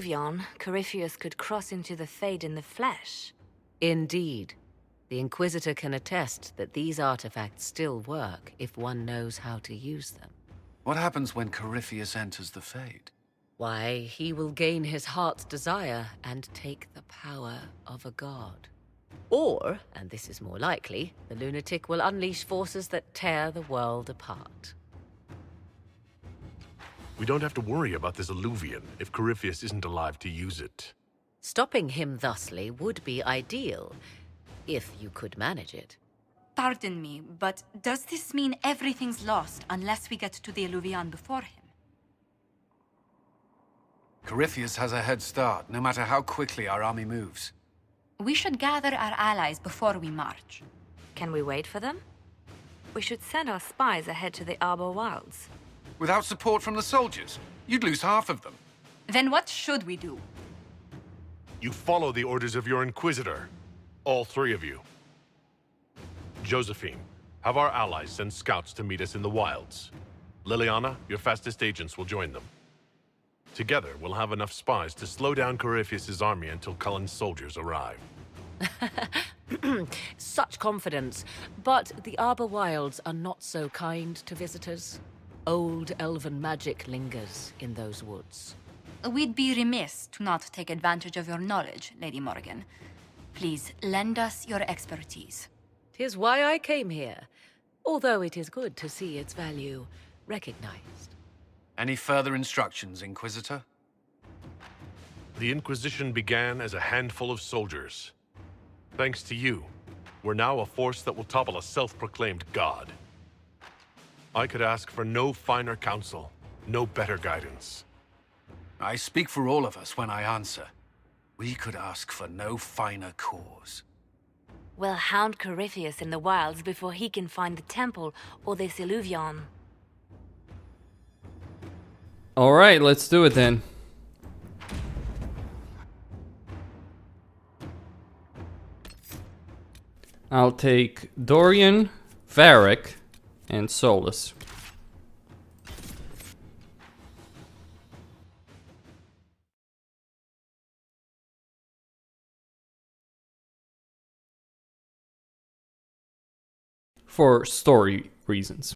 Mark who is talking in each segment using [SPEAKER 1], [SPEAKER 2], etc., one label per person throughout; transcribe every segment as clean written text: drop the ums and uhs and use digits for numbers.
[SPEAKER 1] Eluvion, Corypheus could cross into the Fade in the flesh.
[SPEAKER 2] Indeed. The Inquisitor can attest that these artifacts still work if one knows how to use them.
[SPEAKER 3] What happens when Corypheus enters the Fade?
[SPEAKER 2] Why, he will gain his heart's desire and take the power of a god. Or, and this is more likely, the lunatic will unleash forces that tear the world apart.
[SPEAKER 4] We don't have to worry about this Eluvion if Corypheus isn't alive to use it.
[SPEAKER 2] Stopping him thusly would be ideal, if you could manage it.
[SPEAKER 5] Pardon me, but does this mean everything's lost unless we get to the Eluvion before him?
[SPEAKER 3] Corypheus has a head start, no matter how quickly our army moves.
[SPEAKER 5] We should gather our allies before we march.
[SPEAKER 1] Can we wait for them? We should send our spies ahead to the Arbor Wilds.
[SPEAKER 3] Without support from the soldiers, you'd lose half of them.
[SPEAKER 5] Then what should we do?
[SPEAKER 4] You follow the orders of your Inquisitor. All three of you. Josephine, have our allies send scouts to meet us in the wilds. Liliana, your fastest agents will join them. Together, we'll have enough spies to slow down Corypheus' army until Cullen's soldiers arrive.
[SPEAKER 2] Such confidence, but the Arbor Wilds are not so kind to visitors. Old elven magic lingers in those woods.
[SPEAKER 5] We'd be remiss to not take advantage of your knowledge, Lady Morgan. Please, lend us your expertise.
[SPEAKER 2] 'Tis why I came here, although it is good to see its value recognized.
[SPEAKER 3] Any further instructions, Inquisitor?
[SPEAKER 4] The Inquisition began as a handful of soldiers. Thanks to you, we're now a force that will topple a self-proclaimed god. I could ask for no finer counsel, no better guidance.
[SPEAKER 3] I speak for all of us when I answer. We could ask for no finer cause.
[SPEAKER 1] We'll hound Corypheus in the wilds before he can find the temple or this Eluvion.
[SPEAKER 6] Alright, let's do it then. I'll take Dorian, Varric, and Solus. For story reasons.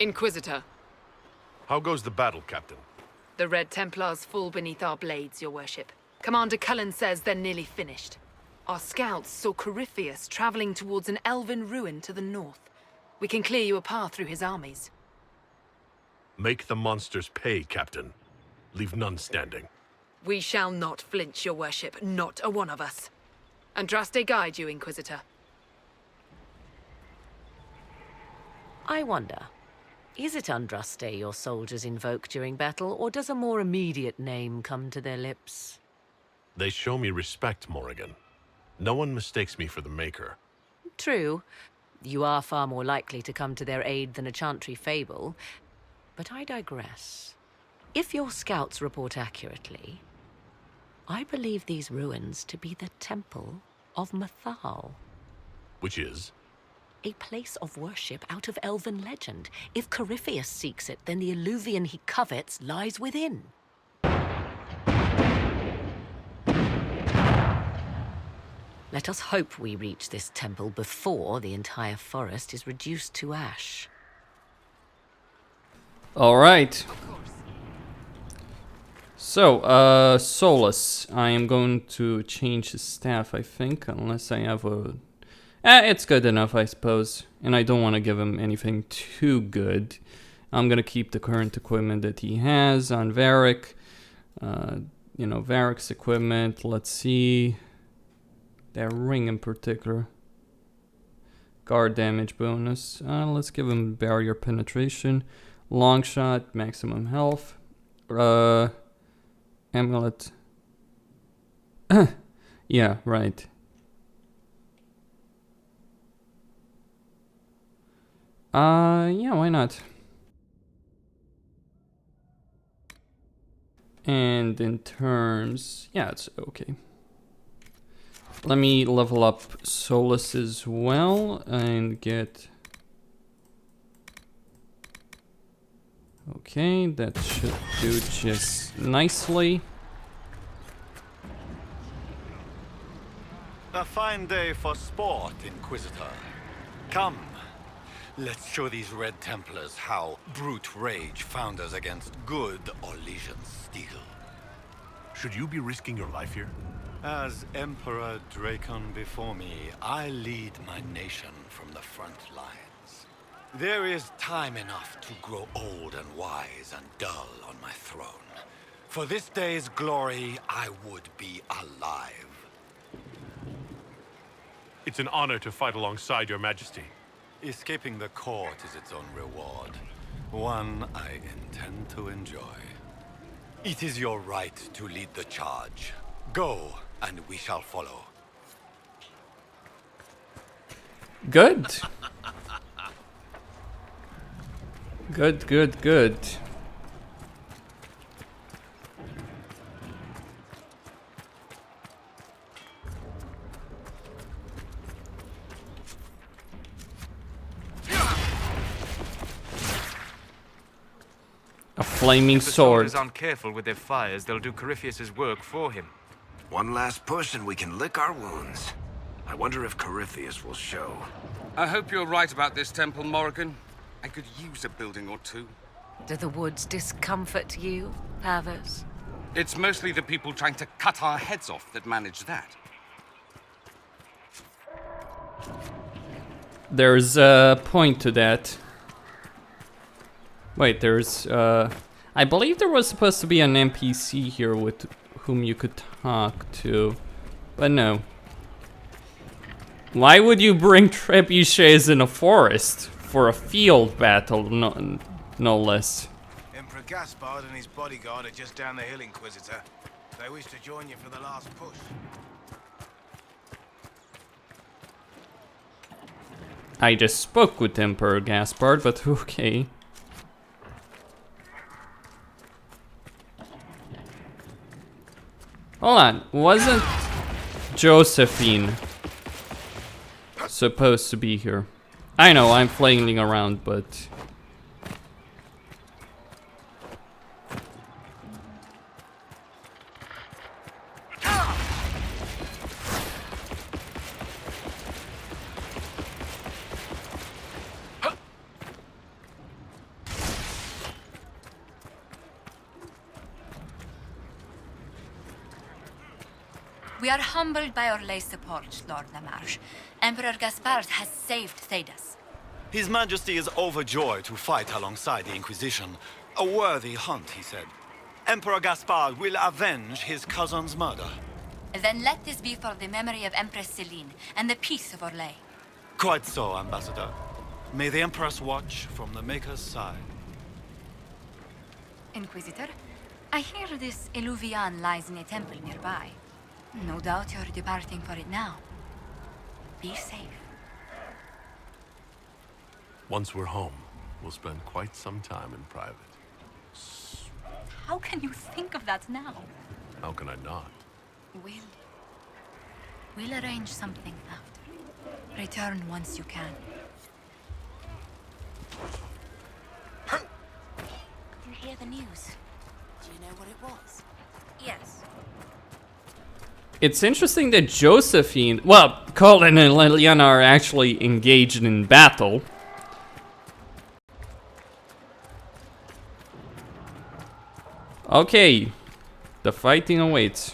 [SPEAKER 7] Inquisitor,
[SPEAKER 4] How goes the battle, Captain?
[SPEAKER 7] the Red Templars fall beneath our blades, your worship. Commander Cullen says they're nearly finished. Our scouts saw Corypheus traveling towards an elven ruin to the north. We can clear you a path through his armies.
[SPEAKER 4] Make the monsters pay, Captain. Leave none standing.
[SPEAKER 7] We shall not flinch, your worship, not a one of us. Andraste guide you, Inquisitor.
[SPEAKER 2] I wonder, is it Andraste your soldiers invoke during battle, or does a more immediate name come to their lips?
[SPEAKER 4] They show me respect, Morrigan. No one mistakes me for the Maker.
[SPEAKER 2] True. You are far more likely to come to their aid than a chantry fable. But I digress. If your scouts report accurately, I believe these ruins to be the Temple of Mathal.
[SPEAKER 4] Which is?
[SPEAKER 2] A place of worship out of elven legend. If Corypheus seeks it, then the alluvion he covets lies within. Let us hope we reach this temple before the entire forest is reduced to ash.
[SPEAKER 6] All right. So, Solus. I am going to change his staff, I think, unless I have a... it's good enough, I suppose. And I don't want to give him anything too good. I'm going to keep the current equipment that he has on Varric. You know, Varric's equipment. Let's see... That ring in particular. Guard damage bonus. Let's give him barrier penetration. Long shot, maximum health. Amulet. Yeah, right. Yeah, why not? And in terms... Yeah, it's okay. Let me level up Solus as well and get... Okay, that should do just nicely.
[SPEAKER 8] A fine day for sport, Inquisitor. Come, let's show these Red Templars how brute rage founders against good Orlesian steel.
[SPEAKER 4] Should you be risking your life here?
[SPEAKER 8] As Emperor Dracon before me, I lead my nation from the front lines. There is time enough to grow old and wise and dull on my throne. For this day's glory, I would be alive.
[SPEAKER 4] It's an honor to fight alongside your majesty.
[SPEAKER 8] Escaping the court is its own reward. One I intend to enjoy. It is your right to lead the charge. Go, and we shall follow.
[SPEAKER 6] Good. Good, good, good. A flaming
[SPEAKER 9] If the
[SPEAKER 6] sword.
[SPEAKER 9] soldiers aren't careful with their fires, they'll do Corypheus' work for him.
[SPEAKER 10] One last push and we can lick our wounds. I wonder if Corypheus will show.
[SPEAKER 11] I hope you're right about this temple, Morrigan. I could use a building or two.
[SPEAKER 2] Do the woods discomfort you, Pavos?
[SPEAKER 11] It's mostly the people trying to cut our heads off that manage that.
[SPEAKER 6] There's a point to that. Wait, there's I believe there was supposed to be an NPC here with whom you could talk to, but no. Why would you bring trebuchets in a forest for a field battle, no less?
[SPEAKER 12] Emperor Gaspard and his bodyguard are just down the hill, Inquisitor. They wish to join you for the last push.
[SPEAKER 6] I just spoke with Emperor Gaspard, but okay. Hold on, wasn't Josephine supposed to be here? I know, I'm flailing around, but...
[SPEAKER 5] We are humbled by Orlay's support, Lord Lamarche. Emperor Gaspard has saved Thedas.
[SPEAKER 8] His Majesty is overjoyed to fight alongside the Inquisition. A worthy hunt, he said. Emperor Gaspard will avenge his cousin's murder.
[SPEAKER 5] Then let this be for the memory of Empress Celine and the peace of Orlais.
[SPEAKER 8] Quite so, Ambassador. May the Empress watch from the Maker's side.
[SPEAKER 5] Inquisitor, I hear this Eluvian lies in a temple nearby. No doubt you're departing for it now. Be safe.
[SPEAKER 4] Once we're home, we'll spend quite some time in private.
[SPEAKER 5] How can you think of that now?
[SPEAKER 4] How can I not?
[SPEAKER 5] We'll arrange something after. Return once you can.
[SPEAKER 1] You hear the news? Do you know what it was? Yes.
[SPEAKER 6] It's interesting that Josephine, well, Colin and Liliana are actually engaged in battle. Okay, the fighting awaits.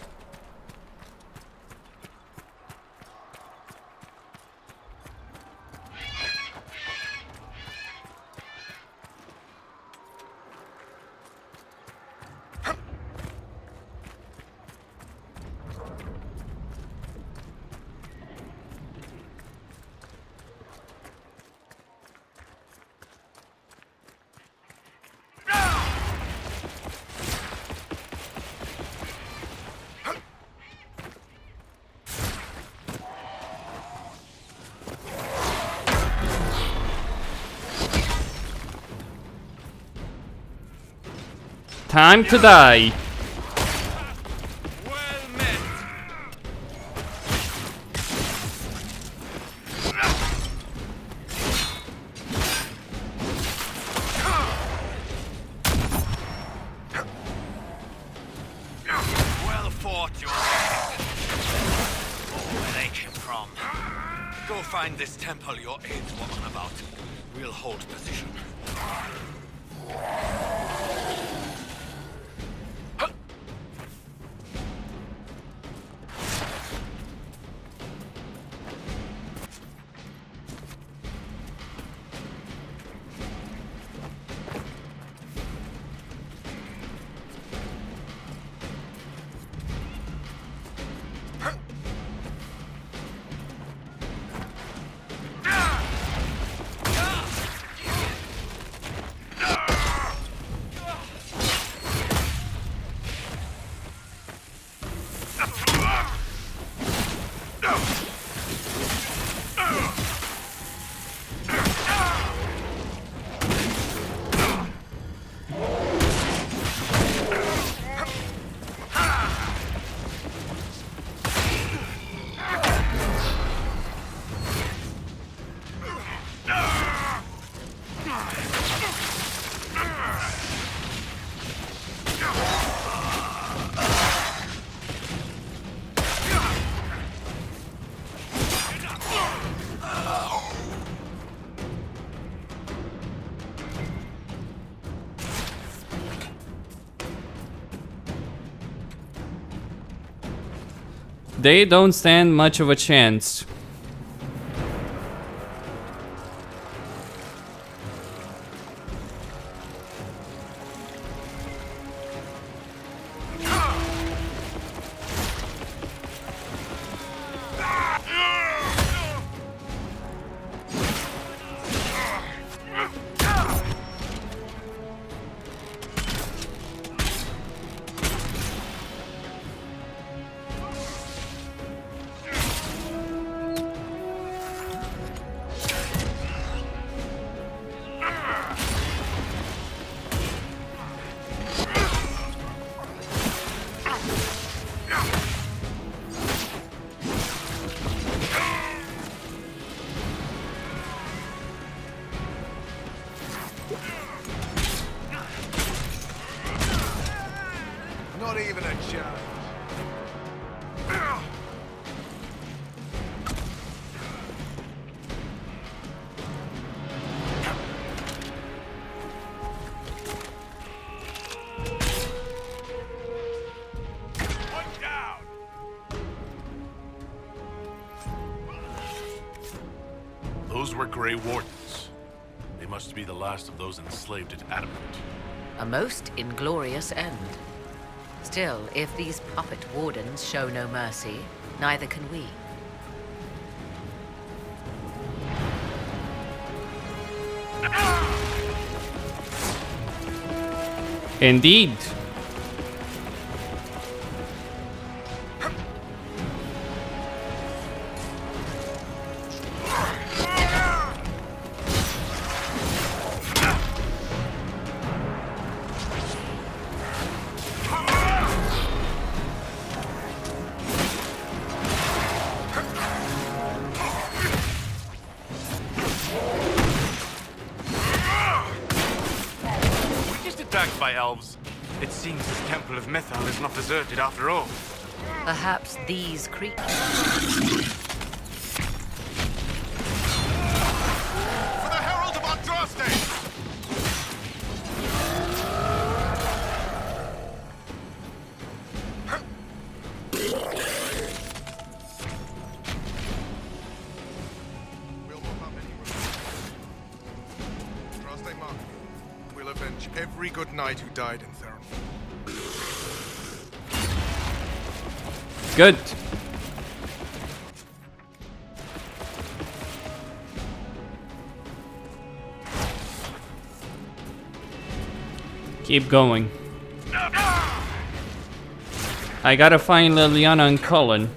[SPEAKER 6] Time to die.
[SPEAKER 8] Well fought, your where they came from. Go find this temple your aides were on about. We'll hold position.
[SPEAKER 6] They don't stand much of a chance.
[SPEAKER 12] Not even a chance.
[SPEAKER 4] Those were Grey Wardens. They must be the last of those enslaved at Adamant.
[SPEAKER 2] A most inglorious end. Still, if these puppet wardens show no mercy, neither can we.
[SPEAKER 6] Indeed.
[SPEAKER 9] Attacked by elves. It seems this Temple of Mythal is not deserted after all.
[SPEAKER 2] Perhaps these creatures...
[SPEAKER 12] For the Herald of Andraste!
[SPEAKER 13] We'll mop up any room. Andraste Mark. We'll avenge every good knight who died in Theron.
[SPEAKER 6] Good. Keep going. I gotta find Liliana and Cullen.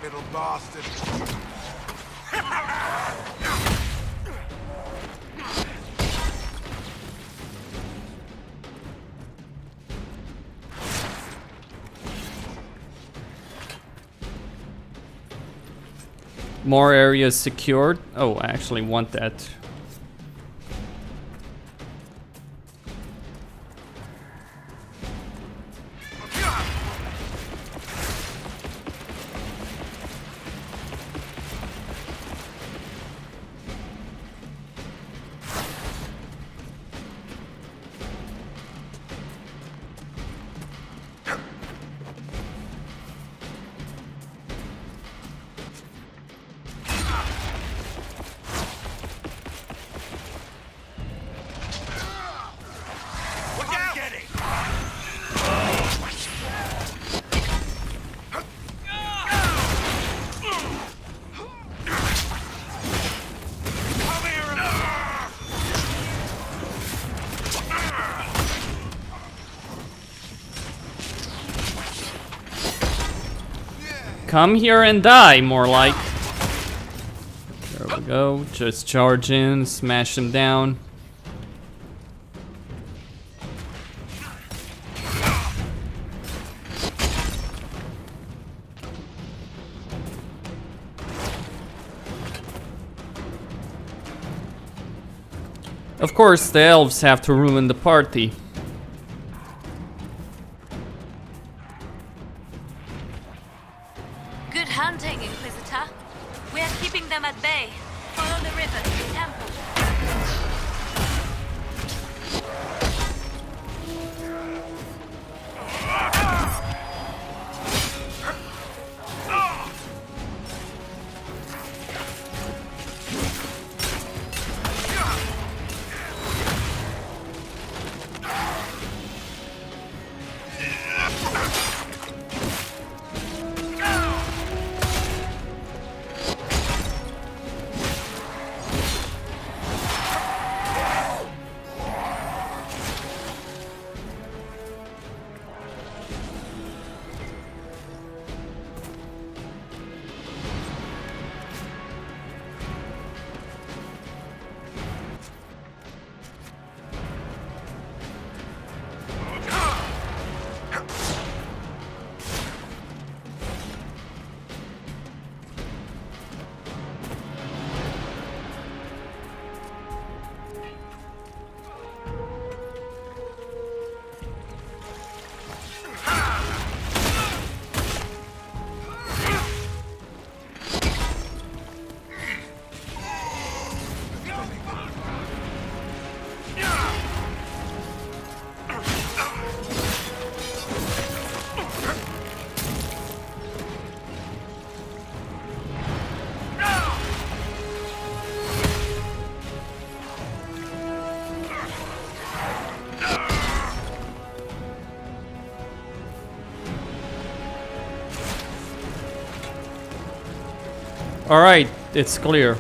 [SPEAKER 12] Little bastard.
[SPEAKER 6] More areas secured. Oh, I actually want that. Come here and die, more like. There we go. Just charge in, smash him down. Of course, the elves have to ruin the party.
[SPEAKER 1] Good hunting, Inquisitor. We are keeping them at bay. Follow the river to the temple.
[SPEAKER 6] Alright, it's clear.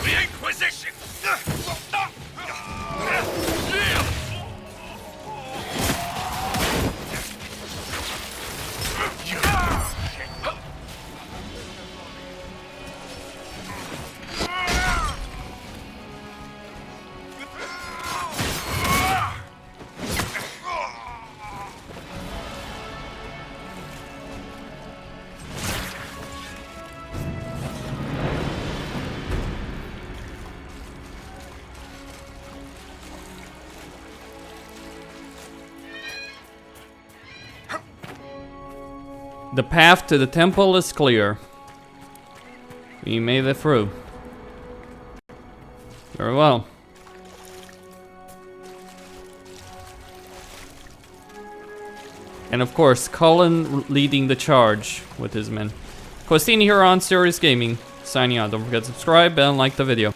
[SPEAKER 10] The Inquisition!
[SPEAKER 6] The path to the temple is clear. We made it through. Very well. And of course, Colin leading the charge with his men. Costin here on Serious Gaming, signing out. Don't forget to subscribe and like the video.